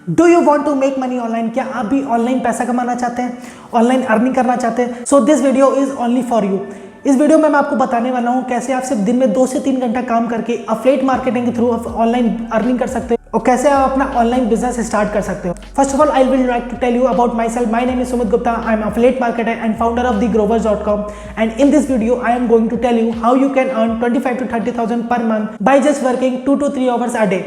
Do you want to make money online? क्या आप भी ऑनलाइन पैसा कमाना चाहते हैं, ऑनलाइन अर्निंग करना चाहते हैं? So this video is only for you. इस वीडियो में मैं आपको बताने वाला हूं कैसे आप सिर्फ दिन में 2 से 3 घंटा काम करके अफिलिएट मार्केटिंग के थ्रू ऑनलाइन अर्निंग कर सकते हो और कैसे आप अपना ऑनलाइन बिजनेस स्टार्ट कर सकते हो। First of all I will like to tell you about myself. My name is Sumit Gupta. I am affiliate marketer and founder of 𝗢𝗙𝗚𝗔𝗙𝗡𝗠 and in this video I am going to tell you how you can earn 25 to 30,000 per month by just working 2 to 3 hours a day।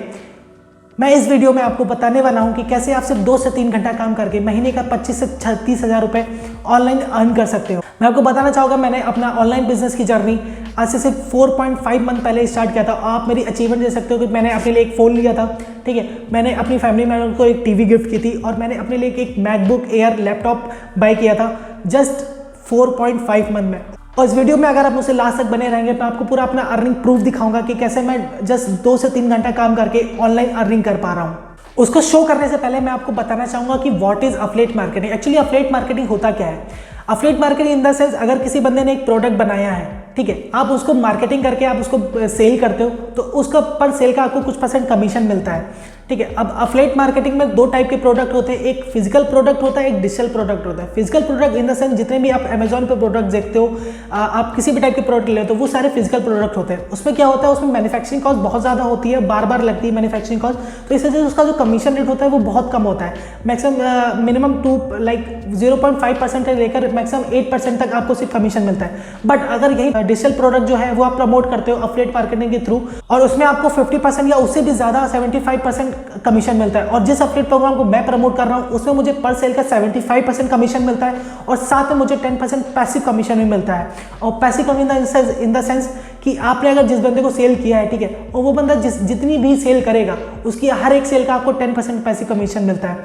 मैं इस video में आपको बताने वाला हूं कि कैसे आप सिर्फ 2 से 3 घंटा काम करके महीने का 25 से 36 हज़ार रुपये ऑनलाइन अर्न कर सकते हो। मैं आपको बताना चाहूँगा मैंने अपना ऑनलाइन बिजनेस की जर्नी आज से सिर्फ 4.5 मंथ पहले स्टार्ट किया था। आप मेरी अचीवमेंट दे सकते हो कि मैंने अपने लिए एक फ़ोन लिया था, ठीक है, मैंने अपनी फैमिली मेम्बर को एक टीवी गिफ्ट की थी और मैंने अपने लिए एक मैकबुक एयर लैपटॉप बाय किया था जस्ट 4.5 मंथ में। और इस वीडियो में अगर आप मुझसे लास्ट तक बने रहेंगे तो आपको पूरा अपना अर्निंग प्रूफ दिखाऊंगा कि कैसे मैं जस्ट 2 से 3 घंटा काम करके ऑनलाइन अर्निंग कर पा रहा हूँ। उसको शो करने से पहले मैं आपको बताना चाहूँगा कि what is affiliate marketing. Actually affiliate marketing होता क्या है? Affiliate marketing in the sense, अगर किसी बंदे ने एक प्रोडक्ट बनाया है, ठीक है, आप उसको मार्केटिंग करके आप उसको सेल करते हो तो उसका पर सेल का आपको कुछ % कमीशन मिलता है, ठीक है। अब अफिलिएट मार्केटिंग में 2 टाइप के प्रोडक्ट होते हैं, एक फिजिकल प्रोडक्ट होता है, एक डिजिटल प्रोडक्ट होता है। Physical product in the sense जितने भी आप अमेजॉन पे प्रोडक्ट देखते हो, आप किसी भी टाइप के प्रोडक्ट लेते हो, वो सारे फिजिकल प्रोडक्ट होते हैं। उसमें क्या होता है, उसमें मैन्युफैक्चरिंग कॉस्ट बहुत ज़्यादा होती है, बार बार लगती है मैन्युफैक्चरिंग कॉस्ट, तो इस वजह से उसका जो कमीशन रेट होता है वो बहुत कम होता है। मैक्सिमम मिनिमम 0.5% से लेकर मैक्सिमम 8% तक आपको सिर्फ कमीशन मिलता है। बट अगर यही डिजिटल प्रोडक्ट जो है वो आप प्रमोट करते हो अफिलिएट मार्केटिंग के थ्रू और उसमें आपको 50% या उससे भी ज़्यादा 75% कमीशन मिलता है। और जिस अफिलिएट प्रोग्राम को मैं प्रमोट कर रहा हूं उसमें मुझे पर सेल का 75% कमीशन मिलता है और साथ में मुझे 10% पैसिव कमीशन भी मिलता है। और passive commission in the sense कि आपने अगर जिस बंदे को सेल किया है, ठीक है, और वो बंदा जितनी भी सेल करेगा उसकी हर एक सेल का आपको 10% पैसिव कमीशन मिलता है।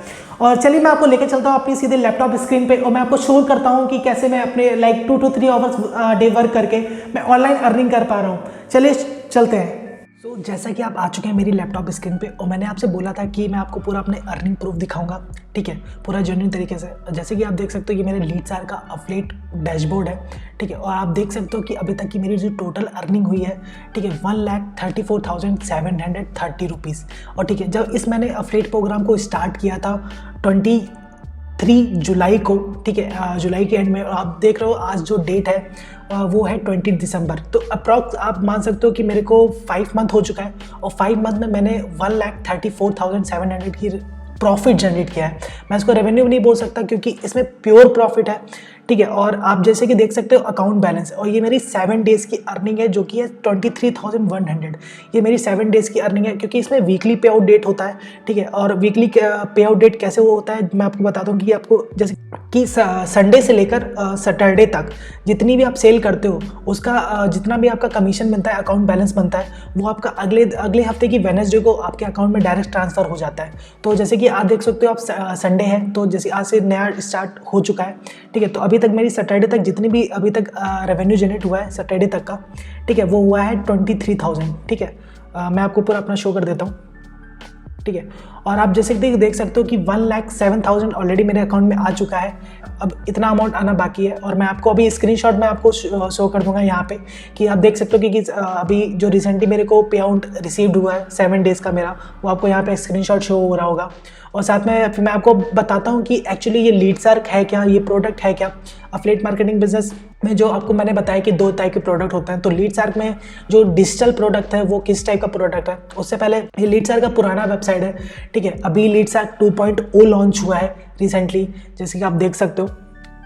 और चलिए मैं आपको लेकर चलता हूँ अपनी सीधे लैपटॉप स्क्रीन पे और मैं आपको शो करता हूँ कि कैसे मैं अपने 2 to 3 आवर्स डे वर्क करके मैं ऑनलाइन अर्निंग कर पा रहा हूँ। चलिए चलते हैं। तो जैसा कि आप आ चुके हैं मेरी लैपटॉप स्क्रीन पे और मैंने आपसे बोला था कि मैं आपको पूरा अपने अर्निंग प्रूफ दिखाऊंगा, ठीक है, पूरा जेन्युइन तरीके से। जैसे कि आप देख सकते हो ये मेरे leadsArk का अफिलिएट डैशबोर्ड है, ठीक है, और आप देख सकते हो कि अभी तक की मेरी जो टोटल अर्निंग हुई है, ठीक है, 1,34,730 रुपीज़। और ठीक है, जब मैंने अफिलिएट प्रोग्राम को स्टार्ट किया था 23 जुलाई को, ठीक है, जुलाई के एंड में, आप देख रहे हो आज जो डेट है वो है 20 दिसंबर। तो अप्रॉक्स आप मान सकते हो कि मेरे को 5 मंथ हो चुका है और 5 मंथ में मैंने 1,34,700 की प्रॉफिट जनरेट किया है। मैं इसको रेवेन्यू नहीं बोल सकता क्योंकि इसमें प्योर प्रॉफिट है, ठीक है। और आप जैसे कि देख सकते हो अकाउंट बैलेंस, और ये मेरी 7 डेज़ की अर्निंग है जो कि है 23,100। ये मेरी 7 डेज़ की अर्निंग है क्योंकि इसमें वीकली पे आउट डेट होता है, ठीक है। और वीकली पे आउट डेट कैसे वो होता है मैं आपको बताता हूँ कि आपको जैसे कि संडे से लेकर सैटरडे तक जितनी भी आप सेल करते हो उसका जितना भी आपका कमीशन बनता है, अकाउंट बैलेंस बनता है, वो आपका अगले हफ्ते की वेडनेसडे को आपके अकाउंट में डायरेक्ट ट्रांसफ़र हो जाता है। तो जैसे कि आप देख सकते हो आप संडे है तो जैसे आज से नया स्टार्ट हो चुका है, ठीक है। तो अभी तक मेरी सैटरडे तक जितनी भी अभी तक रेवेन्यू जनरेट हुआ है सैटरडे तक का, ठीक है, वो हुआ है 23,000, ठीक है। मैं आपको पूरा अपना शो कर देता हूँ, ठीक है। और आप जैसे देख सकते हो कि 1,07,000 ऑलरेडी मेरे अकाउंट में आ चुका है। अब इतना अमाउंट आना बाकी है और मैं आपको अभी स्क्रीनशॉट में आपको शो कर दूंगा यहाँ पे कि आप देख सकते हो कि अभी जो रिसेंटली मेरे को पे आउट रिसीव्ड हुआ है 7 डेज़ का मेरा, वो आपको यहाँ पे स्क्रीनशॉट शो हो रहा होगा। और साथ में फिर मैं आपको बताता हूँ कि एक्चुअली ये leadsArk है क्या, ये प्रोडक्ट है क्या। अफिलिएट मार्केटिंग बिजनेस में जो आपको मैंने बताया कि 2 टाइप के प्रोडक्ट होते हैं, तो leadsArk में जो डिजिटल प्रोडक्ट है वो किस टाइप का प्रोडक्ट है। उससे पहले ये leadsArk का पुराना वेबसाइट है, ठीक है, अभी leadsArk 2.0 लॉन्च हुआ है रिसेंटली, जैसे कि आप देख सकते हो।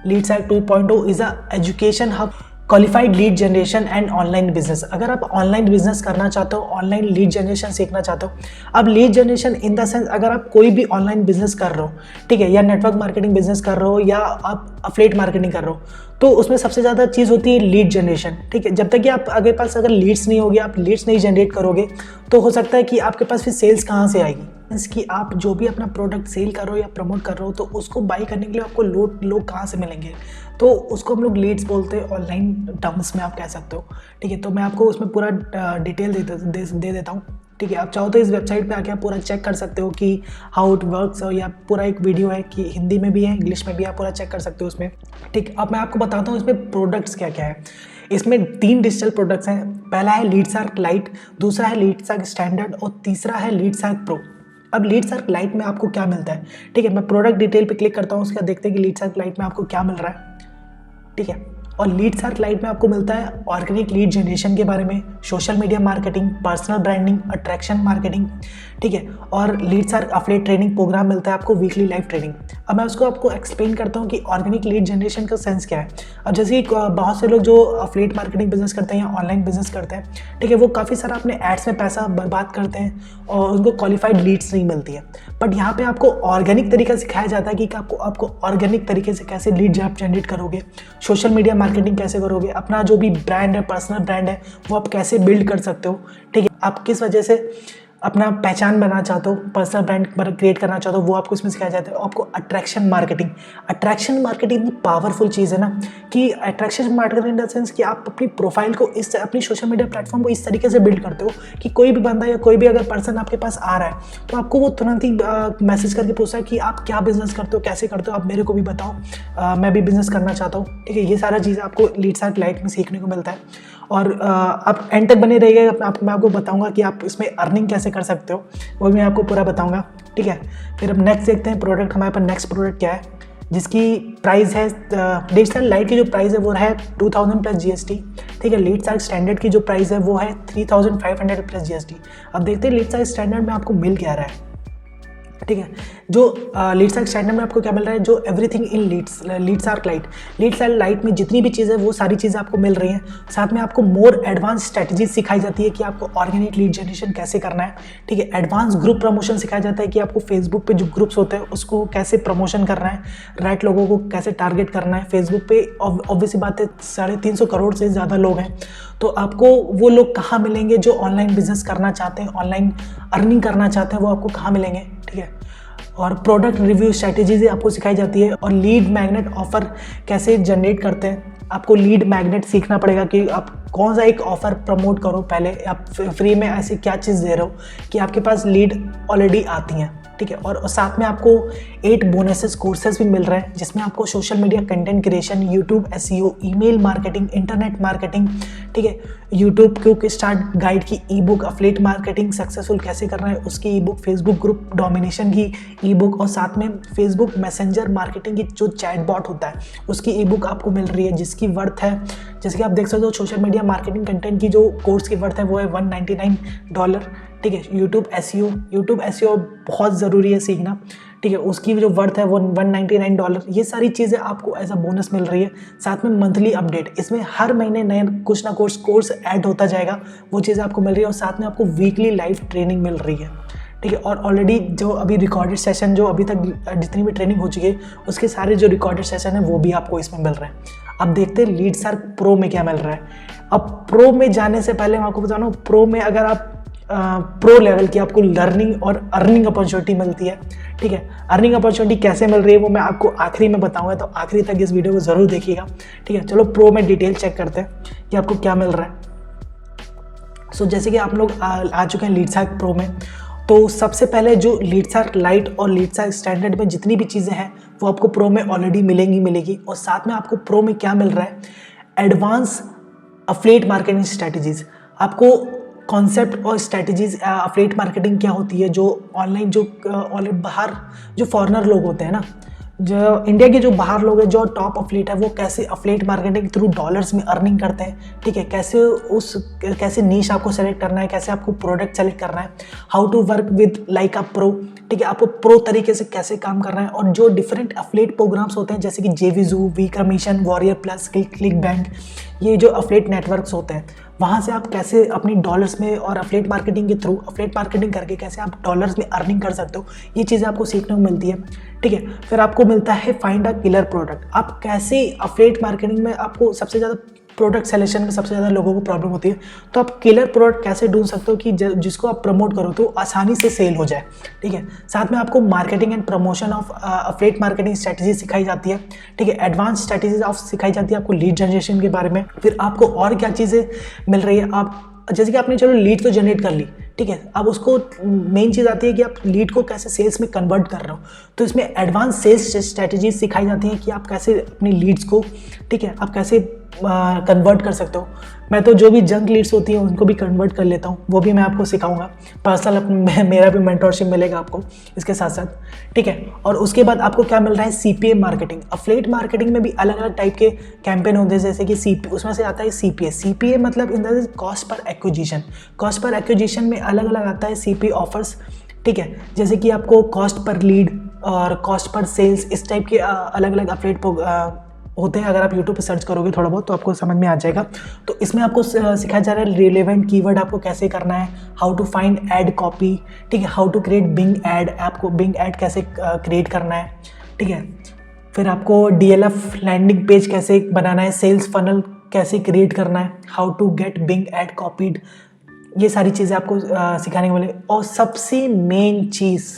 leadsArk 2.0 is a education hub qualified lead generation and online business. अगर आप ऑनलाइन बिजनेस करना चाहते हो, ऑनलाइन लीड जनरेशन सीखना चाहते हो, अब lead generation in the sense अगर आप कोई भी ऑनलाइन बिजनेस कर रहे हो, ठीक है, या नेटवर्क मार्केटिंग बिजनेस कर रहे हो या आप अफिलिएट मार्केटिंग कर रहे हो, तो उसमें सबसे ज़्यादा चीज़ होती है लीड जनरेशन, ठीक है। जब तक कि आप आगे पास अगर लीड्स नहीं होगी, आप लीड्स नहीं जनरेट करोगे तो हो सकता है कि आपके पास फिर सेल्स कहाँ से आएगी। कि आप जो भी अपना प्रोडक्ट सेल कर रहे हो या प्रमोट कर रहे हो तो उसको बाई करने के लिए आपको लोग कहाँ से मिलेंगे, तो उसको हम लोग लीड्स बोलते हैं, ऑनलाइन टर्म्स में आप कह सकते हो, ठीक है। तो मैं आपको उसमें पूरा डिटेल दे देता हूँ, ठीक है। आप चाहो तो इस वेबसाइट पे आके आप पूरा चेक कर सकते हो कि हाउ इट वर्क्स, और या पूरा एक वीडियो है कि हिंदी में भी है, इंग्लिश में भी, आप पूरा चेक कर सकते हो उसमें, ठीक। अब मैं आपको बताता हूँ इसमें प्रोडक्ट्स क्या क्या है। इसमें 3 डिजिटल प्रोडक्ट्स हैं। पहला है leadsArk लाइट, दूसरा है leadsArk स्टैंडर्ड और तीसरा है leadsArk प्रो। अब leadsArk लाइट में आपको क्या मिलता है, ठीक है। मैं प्रोडक्ट डिटेल पे क्लिक करता हूँ, उसके बाद देखते हैं कि leadsArk लाइट में आपको क्या मिल रहा है, ठीक है। और leadsArk लाइट में आपको मिलता है ऑर्गेनिक लीड जनरेशन के बारे में, social media marketing, personal branding, attraction marketing, ठीक है। और leadsArk अफिलिएट ट्रेनिंग प्रोग्राम मिलता है आपको, वीकली लाइव ट्रेनिंग। अब मैं उसको आपको एक्सप्लेन करता हूँ कि ऑर्गेनिक लीड जनरेशन का सेंस क्या है। अब जैसे कि बहुत से लोग जो अफिलिएट मार्केटिंग बिजनेस करते हैं या ऑनलाइन बिजनेस करते हैं, ठीक है, वो काफ़ी सारा अपने एड्स में पैसा बर्बाद करते हैं और उनको क्वालिफाइड लीड्स नहीं मिलती है। बट यहाँ पे आपको ऑर्गेनिक तरीका सिखाया जाता है कि आपको ऑर्गेनिक तरीके से कैसे लीड आप जनरेट करोगे, सोशल मीडिया मार्केटिंग कैसे करोगे, अपना जो भी ब्रांड है, पर्सनल ब्रांड है, वो आप कैसे बिल्ड कर सकते हो, ठीक है। आप किस वजह से अपना पहचान बनाना चाहते हो, पर्सनल ब्रांड क्रिएट करना चाहते हो, वो आपको इसमें सिखाया जाता है। आपको अट्रैक्शन मार्केटिंग पावरफुल चीज़ है ना, कि attraction marketing in the sense कि आप अपनी प्रोफाइल को अपनी सोशल मीडिया प्लेटफॉर्म को इस तरीके से बिल्ड करते हो कि कोई भी बंदा या कोई भी अगर पर्सन आपके पास आ रहा है तो आपको वो तुरंत ही मैसेज करके पूछता है कि आप क्या बिजनेस करते हो, कैसे करते हो, आप मेरे को भी बताओ, मैं भी बिजनेस करना चाहता हूँ, ठीक है। ये सारा चीज़ आपको leadsArk लाइट में सीखने को मिलता है। और आप एंड तक बने रहिएगा, मैं आपको बताऊंगा कि आप इसमें अर्निंग कैसे कर सकते हो, वो भी मैं आपको पूरा बताऊंगा, ठीक है। फिर अब नेक्स्ट देखते हैं प्रोडक्ट, हमारे पास नेक्स्ट प्रोडक्ट क्या है, जिसकी प्राइस है leadsArk लाइट की जो प्राइस है वो है 2000 प्लस GST, ठीक है। leadsArk स्टैंडर्ड की जो प्राइस है वो है 3500 प्लस GST। अब देखते हैं leadsArk स्टैंडर्ड में आपको मिल क्या रहा है, ठीक है। जो leadsArk स्टैंडर्ड में आपको क्या मिल रहा है, जो एवरीथिंग इन leadsArk लाइट में जितनी भी चीज़ें वो सारी चीज़ें आपको मिल रही हैं। साथ में आपको मोर एडवांस स्ट्रेटजी सिखाई जाती है कि आपको ऑर्गेनिक लीड जनरेशन कैसे करना है, ठीक है। एडवांस ग्रुप प्रमोशन सिखाया जाता है कि आपको फेसबुक पे जो ग्रुप्स होते हैं उसको कैसे प्रमोशन करना है, राइट लोगों को कैसे टारगेट करना है। फेसबुक पे ऑब्वियसली बात है 350 करोड़ से ज़्यादा लोग हैं, तो आपको वो लोग कहाँ मिलेंगे जो ऑनलाइन बिजनेस करना चाहते हैं, ऑनलाइन अर्निंग करना चाहते हैं, वो आपको कहाँ मिलेंगे, ठीक है। और प्रोडक्ट रिव्यू स्ट्रैटेजीज आपको सिखाई जाती है। और लीड मैग्नेट ऑफर कैसे जनरेट करते हैं, आपको लीड मैग्नेट सीखना पड़ेगा कि आप कौन सा एक ऑफर प्रमोट करो पहले, आप फ्री में ऐसी क्या चीज़ दे रहे हो कि आपके पास लीड ऑलरेडी आती हैं, ठीक है। और साथ में आपको 8 बोनसेस कोर्सेज भी मिल रहे हैं, जिसमें आपको social media content creation, YouTube SEO, email marketing, internet marketing, ठीक है। यूट्यूब क्विक स्टार्ट गाइड की ई-बुक, अफिलिएट मार्केटिंग सक्सेसफुल कैसे करना है उसकी ई-बुक, फेसबुक ग्रुप डोमिनेशन की ई-बुक, और साथ में फेसबुक मैसेंजर मार्केटिंग की जो चैटबॉट होता है उसकी ई-बुक आपको मिल रही है, जिसकी वर्थ है, जैसे कि आप देख सकते हो सोशल मीडिया मार्केटिंग कंटेंट की जो कोर्स की वर्थ है वो है $199, ठीक है। यूट्यूब SEO बहुत ज़रूरी है सीखना, ठीक है, उसकी जो वर्थ है वो $199। ये सारी चीज़ें आपको एज अ बोनस मिल रही है। साथ में मंथली अपडेट, इसमें हर महीने नए कुछ ना कुछ कोर्स ऐड होता जाएगा, वो चीज़ें आपको मिल रही है। और साथ में आपको वीकली लाइव ट्रेनिंग मिल रही है, ठीक है। और ऑलरेडी जो अभी रिकॉर्डेड सेशन, जो अभी तक जितनी भी ट्रेनिंग हो चुकी है उसके सारे जो रिकॉर्डेड सेशन है वो भी आपको इसमें मिल रहे हैं। अब देखते हैं leadsArk प्रो में क्या मिल रहा है। अब प्रो में जाने से पहले मैं आपको बता रहा हूँ, प्रो में अगर आप प्रो लेवल की आपको लर्निंग और अर्निंग अपॉर्चुनिटी मिलती है, ठीक है। अर्निंग अपॉर्चुनिटी कैसे मिल रही है वो मैं आपको आखिरी में बताऊंगा, तो आखिरी तक इस वीडियो को ज़रूर देखिएगा, ठीक है। चलो प्रो में डिटेल चेक करते हैं कि आपको क्या मिल रहा है। सो जैसे कि आप लोग आ चुके हैं leadsArk प्रो में, तो सबसे पहले जो leadsArk लाइट और leadsArk स्टैंडर्ड में जितनी भी चीज़ें हैं वो आपको प्रो में ऑलरेडी मिलेगी। और साथ में आपको प्रो में क्या मिल रहा है, एडवांस अफिलिएट मार्केटिंग स्ट्रैटेजीज, आपको कॉन्सेप्ट और स्ट्रैटेजीज, अफिलिएट मार्केटिंग क्या होती है, जो ऑनलाइन जो बाहर जो फॉरेनर लोग होते हैं ना, जो इंडिया के जो बाहर लोग हैं, जो टॉप अफिलिएट है, वो कैसे अफिलिएट मार्केटिंग थ्रू डॉलर्स में अर्निंग करते हैं, ठीक है। कैसे नीश आपको सेलेक्ट करना है, कैसे आपको प्रोडक्ट सेलेक्ट करना है, how to work with like a pro, ठीक है, आपको प्रो तरीके से कैसे काम करना है। और जो डिफरेंट अफिलिएट प्रोग्राम्स होते हैं जैसे कि JVZoo, V commission, warrior plus, click bank, ये जो अफिलिएट नेटवर्क्स होते हैं वहाँ से आप कैसे अपनी डॉलर्स में और अफिलिएट मार्केटिंग के थ्रू अफिलिएट मार्केटिंग करके कैसे आप डॉलर्स में अर्निंग कर सकते हो, ये चीज़ें आपको सीखने को मिलती है, ठीक है। फिर आपको मिलता है फाइंड अ किलर प्रोडक्ट। आप कैसे अफिलिएट मार्केटिंग में आपको सबसे ज़्यादा प्रोडक्ट सिलेक्शन में सबसे ज़्यादा लोगों को प्रॉब्लम होती है, तो आप किलर प्रोडक्ट कैसे ढूंढ सकते हो कि जिसको आप प्रमोट करो तो आसानी से सेल हो जाए, ठीक है। साथ में आपको marketing and promotion of affiliate marketing strategy सिखाई जाती है, ठीक है। एडवांस स्ट्रैटेजीज ऑफ सिखाई जाती है आपको लीड जनरेशन के बारे में। फिर आपको और क्या चीज़ें मिल रही है, आप जैसे कि आपने चलो लीड तो जनरेट कर ली, ठीक है, अब उसको मेन चीज़ आती है कि आप लीड को कैसे सेल्स में कन्वर्ट कर रहे हो, तो इसमें एडवांस सेल्स स्ट्रैटेजीज सिखाई जाती हैं कि आप कैसे अपनी लीड्स को, ठीक है, आप कैसे कन्वर्ट कर सकते हो। मैं तो जो भी जंक लीड्स होती हैं उनको भी कन्वर्ट कर लेता हूँ, वो भी मैं आपको सिखाऊंगा। पर्सनल मेरा भी मेंटरशिप मिलेगा आपको इसके साथ साथ, ठीक है। और उसके बाद आपको क्या मिल रहा है, CPA मार्केटिंग। अफिलिएट मार्केटिंग में भी अलग अलग टाइप के कैंपेन होते हैं, जैसे कि उसमें से आता है CPA मतलब in the cost per acquisition. Cost per acquisition में अलग अलग आता है CPA ऑफर्स, ठीक है। जैसे कि आपको कॉस्ट पर लीड और कॉस्ट पर सेल्स, इस टाइप के अलग अलग अफिलिएट होते हैं। अगर आप यूट्यूब पे सर्च करोगे थोड़ा बहुत तो आपको समझ में आ जाएगा। तो इसमें आपको सिखाया जा रहा है रिलेवेंट कीवर्ड आपको कैसे करना है, how to find ad copy, ठीक है, how to create Bing ad, आपको बिंग एड कैसे क्रिएट करना है, ठीक है। फिर आपको DLF लैंडिंग पेज कैसे बनाना है, सेल्स फनल कैसे क्रिएट करना है, how to get Bing ad copied, ये सारी चीज़ें आपको सिखाने को मिले। और सबसे मेन चीज़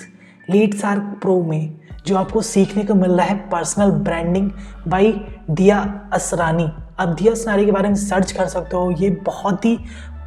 LeadsArk प्रो में जो आपको सीखने को मिल रहा है, पर्सनल ब्रांडिंग बाय दिया असरानी। आप दिया असरानी के बारे में सर्च कर सकते हो, ये बहुत ही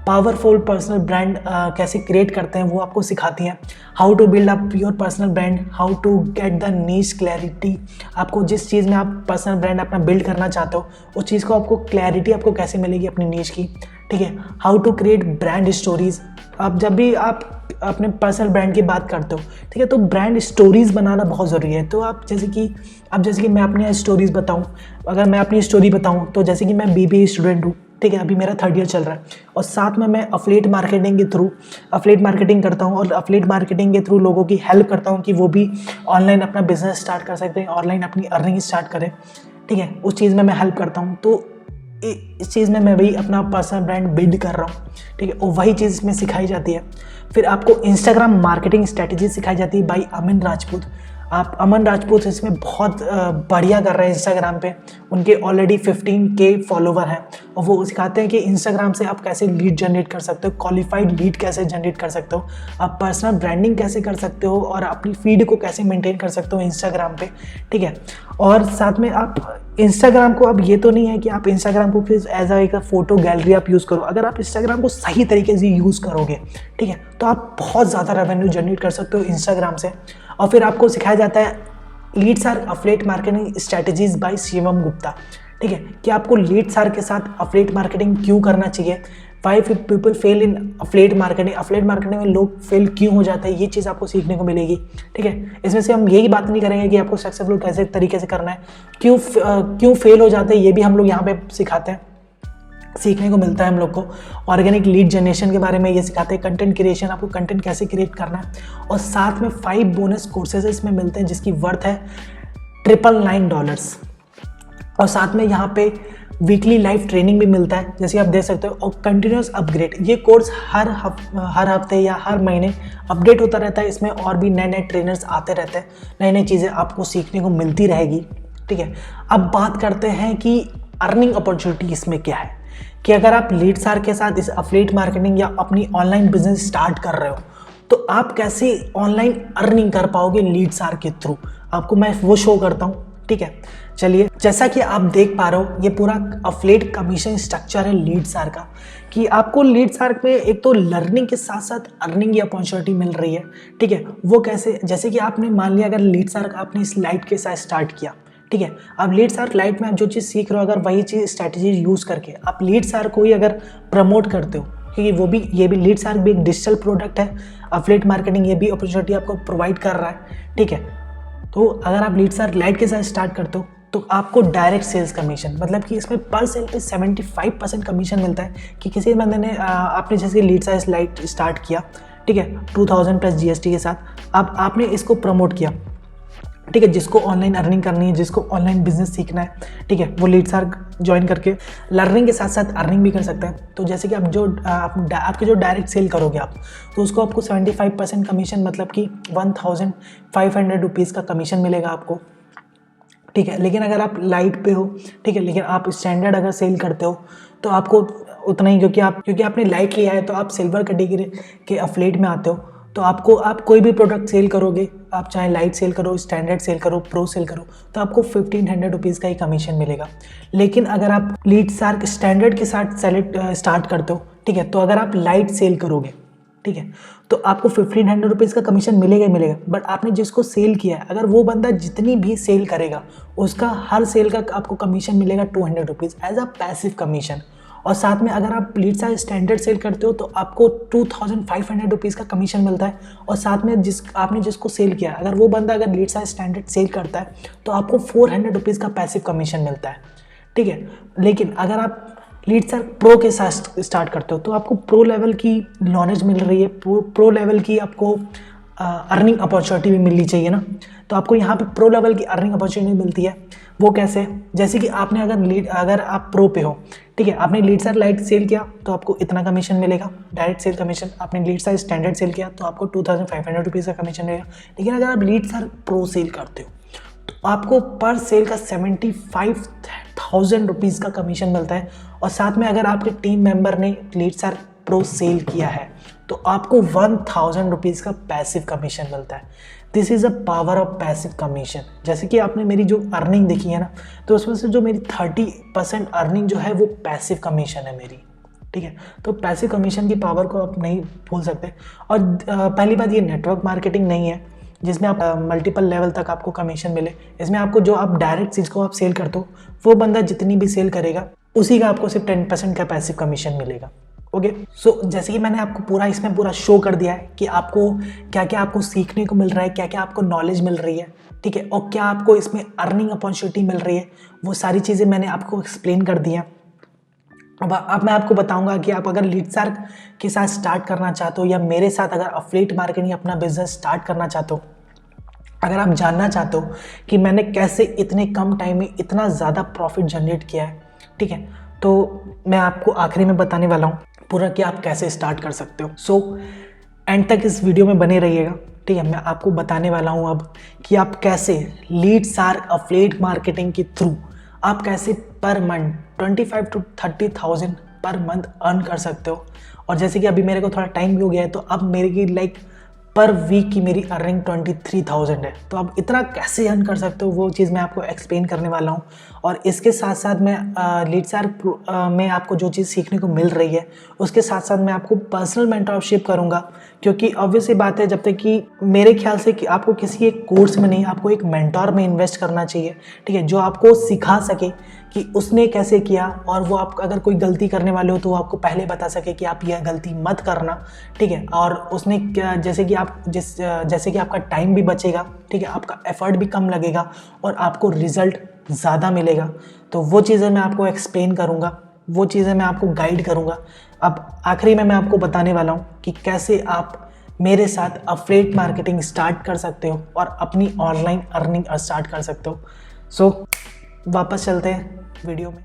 पावरफुल पर्सनल ब्रांड कैसे क्रिएट करते हैं वो आपको सिखाती हैं। How to build up your personal brand, how to get the niche clarity, आपको जिस चीज़ में आप पर्सनल ब्रांड अपना बिल्ड करना चाहते हो उस चीज़ को आपको क्लैरिटी आपको कैसे मिलेगी अपनी नीश की, ठीक है। How to create brand stories, आप जब भी आप अपने पर्सनल ब्रांड की बात करते हो, ठीक है, तो ब्रांड स्टोरीज बनाना बहुत ज़रूरी है। तो आप जैसे कि मैं अपनी स्टोरीज बताऊं, अगर मैं अपनी स्टोरी बताऊं तो जैसे कि मैं BBA स्टूडेंट हूँ, ठीक है, अभी मेरा 3rd ईयर चल रहा है और साथ में मैं अफिलिएट मार्केटिंग के थ्रू अफिलिएट मार्केटिंग करता हूँ और अफिलिएट मार्केटिंग के थ्रू लोगों की हेल्प करता हूँ कि वो भी ऑनलाइन अपना बिजनेस स्टार्ट कर सकते हैं, ऑनलाइन अपनी अर्निंग स्टार्ट करें, ठीक है। उस चीज़ में मैं हेल्प करता हूँ। तो इस चीज़ में मैं भी अपना पर्सनल ब्रांड बिल्ड कर रहा हूँ, ठीक है, और वही चीज़ इसमें सिखाई जाती है। फिर आपको इंस्टाग्राम मार्केटिंग स्ट्रेटजी सिखाई जाती है बाय अमन राजपूत। आप अमन राजपूत इसमें बहुत बढ़िया कर रहे हैं इंस्टाग्राम पे, उनके ऑलरेडी 15K फॉलोवर हैं और वो सिखाते हैं कि इंस्टाग्राम से आप कैसे लीड जनरेट कर सकते हो, क्वालिफाइड लीड कैसे जनरेट कर सकते हो, आप पर्सनल ब्रांडिंग कैसे कर सकते हो और अपनी फीड को कैसे मेंटेन कर सकते हो इंस्टाग्राम पे, ठीक है। और साथ में आप इंस्टाग्राम को, अब ये तो नहीं है कि आप इंस्टाग्राम को फिर एज एक फोटो गैलरी आप यूज़ करो। अगर आप इंस्टाग्राम को सही तरीके से यूज़ करोगे, ठीक है, तो आप बहुत ज़्यादा रेवेन्यू जनरेट कर सकते हो इंस्टाग्राम से। और फिर आपको सिखाया जाता है LeadsArk affiliate marketing strategies by Shivam Gupta, ठीक है, कि आपको LeadsArk के साथ अफिलिएट मार्केटिंग क्यों करना चाहिए, why people fail in affiliate marketing, affiliate marketing में लोग फेल क्यों हो जाते हैं, ये चीज़ आपको सीखने को मिलेगी, ठीक है। इसमें से हम यही बात नहीं करेंगे कि आपको सक्सेसफुल कैसे तरीके से करना है, क्यों फेल हो जाते हैं ये भी हम लोग यहाँ पे सिखाते हैं, सीखने को मिलता है हम लोग को। ऑर्गेनिक लीड जनरेशन के बारे में ये सिखाते हैं, कंटेंट क्रिएशन, आपको कंटेंट कैसे क्रिएट करना है। और साथ में 5 बोनस कोर्सेज इसमें मिलते हैं जिसकी वर्थ है $999। और साथ में यहाँ पे वीकली लाइव ट्रेनिंग भी मिलता है, जैसे आप देख सकते हो। और कंटिन्यूस अपग्रेड, ये कोर्स हर हफ्ते या हर महीने अपडेट होता रहता है। इसमें और भी नए ट्रेनर्स आते रहते हैं, नई नई चीज़ें आपको सीखने को मिलती रहेगी, ठीक है। अब बात करते हैं कि अर्निंग अपॉर्चुनिटी इसमें क्या है, कि अगर आप LeadsArk के साथ इस अफिलिएट मार्केटिंग या अपनी ऑनलाइन बिजनेस स्टार्ट कर रहे हो तो आप कैसे ऑनलाइन अर्निंग कर पाओगे LeadsArk के थ्रू, आपको मैं वो शो करता हूँ, ठीक है। चलिए, जैसा कि आप देख पा रहे हो ये पूरा अफिलिएट कमीशन स्ट्रक्चर है LeadsArk का, कि आपको LeadsArk में एक तो लर्निंग के साथ साथ अर्निंग की अपॉर्चुनिटी मिल रही है, ठीक है। वो कैसे, जैसे कि आपने मान लिया अगर LeadsArk आपने इस लाइट के साथ स्टार्ट किया, ठीक है, अब LeadsArk लाइट में आप जो चीज़ सीख रहे हो, अगर वही चीज़ स्ट्रैटेजी यूज़ करके आप LeadsArk को ही अगर प्रमोट करते हो, क्योंकि ये भी LeadsArk भी एक डिजिटल प्रोडक्ट है, अफिलिएट मार्केटिंग ये भी अपॉर्चुनिटी आपको प्रोवाइड कर रहा है, ठीक है। तो अगर आप LeadsArk लाइट के साथ स्टार्ट करते हो तो आपको डायरेक्ट सेल्स कमीशन, मतलब कि इसमें पर सेल पे 75% कमीशन मिलता है, कि किसी बंदे ने आपने जैसे LeadsArk लाइट स्टार्ट किया, ठीक है, 2000 प्लस GST के साथ, अब आपने इसको प्रमोट किया, ठीक है, जिसको ऑनलाइन अर्निंग करनी है, जिसको ऑनलाइन बिजनेस सीखना है, ठीक है, वो LeadsArk ज्वाइन करके लर्निंग के साथ साथ अर्निंग भी कर सकता है। तो जैसे कि आप आपके जो डायरेक्ट सेल करोगे आप, तो उसको आपको 75% कमीशन, मतलब कि 1500 रुपीज़ का कमीशन मिलेगा आपको, ठीक है। लेकिन अगर आप लाइट पे हो, ठीक है, लेकिन आप स्टैंडर्ड अगर सेल करते हो तो आपको उतना ही, क्योंकि आपने लाइट लिया है तो आप सिल्वर कैटेगरी के अफिलिएट में आते हो, तो आप कोई भी प्रोडक्ट सेल करोगे, आप चाहे लाइट सेल करो, स्टैंडर्ड सेल करो, प्रो सेल करो, तो आपको 1500 रुपीज़ का ही कमीशन मिलेगा। लेकिन अगर आप LeadsArk स्टैंडर्ड के साथ स्टार्ट करते हो, ठीक है, तो अगर आप लाइट सेल करोगे, ठीक है। तो आपको 1500 रुपीज़ का कमीशन मिलेगा ही मिलेगा। बट आपने जिसको सेल किया है, अगर वो बंदा जितनी भी सेल करेगा उसका हर सेल का आपको कमीशन मिलेगा 200 rupees as a passive commission. और साथ में अगर आप लीड्सआर्क स्टैंडर्ड सेल करते हो तो आपको 2500 रुपीज़ का कमीशन मिलता है। और साथ में आपने जिसको सेल किया, अगर वो बंदा अगर लीड्सआर्क स्टैंडर्ड सेल करता है तो आपको 400 रुपीज़ का पैसिव कमीशन मिलता है, ठीक है। लेकिन अगर आप लीड्सआर्क प्रो के साथ स्टार्ट करते हो तो आपको प्रो लेवल की नॉलेज मिल रही है, प्रो लेवल की आपको अर्निंग अपॉर्चुनिटी भी मिलनी चाहिए ना। तो आपको यहाँ पे प्रो लेवल की अर्निंग अपॉर्चुनिटी मिलती है। वो कैसे? जैसे कि आपने अगर आप प्रो पे हो, ठीक है, आपने लीड्सआर्क लाइट सेल किया तो आपको इतना कमीशन मिलेगा, डायरेक्ट सेल कमीशन। आपने लीड्सआर्क स्टैंडर्ड सेल किया तो आपको 2500 रुपीज़ का कमीशन मिलेगा। लेकिन अगर आप लीड्सआर्क प्रो सेल करते हो तो आपको पर सेल का 75,000 रुपीज़ का कमीशन मिलता है। और साथ में अगर आपके टीम मेंबर ने लीड्सआर्क प्रो सेल किया है तो आपको 1000 रुपीज़ का पैसिव कमीशन मिलता है। This is a power of passive commission. जैसे कि आपने मेरी जो अर्निंग देखी है ना, तो उसमें से जो मेरी 30% अर्निंग जो है वो पैसिव कमीशन है मेरी, ठीक है। तो पैसिव कमीशन की पावर को आप नहीं भूल सकते। और पहली बात, ये नेटवर्क मार्केटिंग नहीं है जिसमें आप मल्टीपल लेवल तक आपको कमीशन मिले। इसमें आपको जो आप डायरेक्ट चीज़ को आप सेल करते हो, वो बंदा जितनी भी सेल करेगा उसी का आपको सिर्फ 10% का पैसिव कमीशन मिलेगा। ओके, सो जैसे कि मैंने आपको पूरा शो कर दिया है कि आपको क्या क्या आपको सीखने को मिल रहा है, क्या क्या आपको नॉलेज मिल रही है, ठीक है, और क्या आपको इसमें अर्निंग अपॉर्चुनिटी मिल रही है, वो सारी चीज़ें मैंने आपको एक्सप्लेन कर दी हैं। अब मैं आपको बताऊंगा कि आप अगर लीड्सआर्क के साथ स्टार्ट करना चाहते हो या मेरे साथ अगर एफिलिएट मार्केटिंग अपना बिजनेस स्टार्ट करना चाहते हो, अगर आप जानना चाहते हो कि मैंने कैसे इतने कम टाइम में इतना ज़्यादा प्रॉफिट जनरेट किया है, ठीक है, तो मैं आपको आखिरी में बताने वाला हूँ पूरा कि आप कैसे स्टार्ट कर सकते हो। सो एंड तक इस वीडियो में बने रहिएगा, ठीक है। मैं आपको बताने वाला हूँ अब कि आप कैसे लीड्सआर्क एफिलिएट मार्केटिंग के थ्रू आप कैसे per month 25,000 to 30,000 per month earn कर सकते हो। और जैसे कि अभी मेरे को थोड़ा टाइम भी हो गया है तो अब मेरे की पर वीक की मेरी अर्निंग 23,000 है। तो आप इतना कैसे अर्न कर सकते हो वो चीज़ मैं आपको एक्सप्लेन करने वाला हूँ। और इसके साथ साथ मैं लीड्सआर्क में आपको जो चीज़ सीखने को मिल रही है उसके साथ साथ मैं आपको पर्सनल मेंटरशिप करूँगा, क्योंकि ऑब्वियसली बात है, जब तक कि मेरे ख्याल से कि आपको किसी एक कोर्स में नहीं, आपको एक मेंटोर में इन्वेस्ट करना चाहिए, ठीक है, जो आपको सिखा सके कि उसने कैसे किया। और वो आप अगर कोई गलती करने वाले हो तो वो आपको पहले बता सके कि आप यह गलती मत करना, ठीक है। और उसने क्या, जैसे कि आपका टाइम भी बचेगा, ठीक है, आपका एफर्ट भी कम लगेगा और आपको रिजल्ट ज़्यादा मिलेगा। तो वो चीज़ें मैं आपको एक्सप्लेन करूँगा, वो चीज़ें मैं आपको गाइड करूँगा। अब आखिरी में मैं आपको बताने वाला हूँ कि कैसे आप मेरे साथ एफिलिएट मार्केटिंग स्टार्ट कर सकते हो और अपनी ऑनलाइन अर्निंग स्टार्ट कर सकते हो। सो वापस चलते हैं वीडियो में।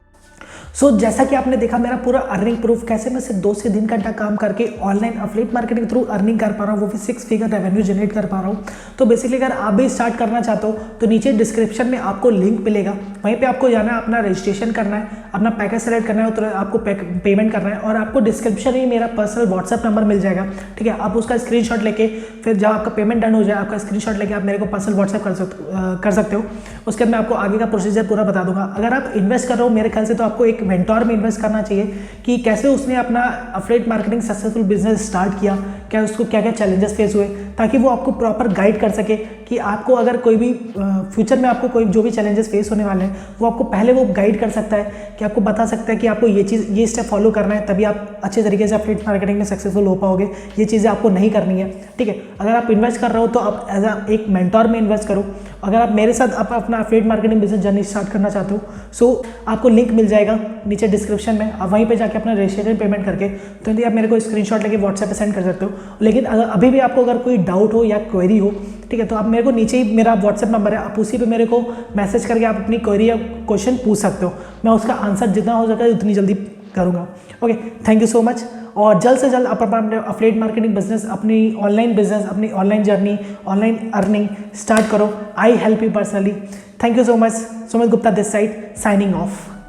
जैसा कि आपने देखा मेरा पूरा अर्निंग प्रूफ, कैसे मैं सिर्फ 2 से 3 घंटा काम करके online affiliate marketing through earning कर पा रहा हूँ, वो भी 6 फिगर रेवेन्यू जनरेट कर पा रहा हूँ। तो बेसिकली अगर आप भी स्टार्ट करना चाहते हो तो नीचे डिस्क्रिप्शन में आपको लिंक मिलेगा, वहीं पे आपको जाना है, अपना रजिस्ट्रेशन करना है, अपना पैकेज सेलेक्ट करना है, तो आपको पेमेंट करना है। और आपको डिस्क्रिप्शन में मेरा पर्सनल व्हाट्सएप नंबर मिल जाएगा, ठीक है। आप उसका स्क्रीनशॉट लेके, फिर जब आपका पेमेंट डन हो जाए आपका स्क्रीनशॉट लेके आप मेरे को पर्सनल व्हाट्सएप कर सकते हो। उसके बाद मैं आपको आगे का प्रोसीजर पूरा बता दूंगा। अगर आप इन्वेस्ट कर रहे हो मेरे ख्याल से तो आपको एक मेंटोर में इन्वेस्ट करना चाहिए कि कैसे उसने अपना affiliate marketing successful business start किया, क्या उसको क्या क्या चैलेंजेस फेस हुए, ताकि वो आपको प्रॉपर गाइड कर सके कि आपको अगर कोई भी फ्यूचर में आपको कोई जो भी चैलेंजेस फेस होने वाले हैं वो आपको पहले वो गाइड कर सकता है, कि आपको बता सकता है कि आपको ये स्टेप फॉलो करना है, तभी आप अच्छे तरीके से एफिलिएट मार्केटिंग में सक्सेसफुल हो पाओगे। ये चीज़ें आपको नहीं करनी है, ठीक है। अगर आप इन्वेस्ट कर रहे हो तो आप एज एक मेंटोर में इन्वेस्ट करो। अगर आप मेरे साथ आप अपना affiliate marketing business journey start करना चाहते हो, आपको लिंक मिल जाएगा नीचे डिस्क्रिप्शन में, आप वहीं पे जाके अपना रजिस्ट्रेशन पेमेंट करके तो आप मेरे को स्क्रीनशॉट लेके व्हाट्सएप पे सेंड कर सकते हो। लेकिन अभी भी आपको अगर कोई डाउट हो या क्वेरी हो, ठीक है, तो आप मेरे को नीचे ही मेरा व्हाट्सएप नंबर है, आप उसी पे मेरे को मैसेज करके आप अपनी क्वेरी या क्वेश्चन पूछ सकते हो। मैं उसका आंसर जितना हो सके उतनी जल्दी करूँगा। Okay, thank you so much. और जल्द से जल्द आप अपना एफिलिएट मार्केटिंग बिजनेस, अपनी ऑनलाइन बिजनेस, अपनी online journey, online earning start करो। I help you personally. Thank you so much. Sumit Gupta this side, signing of.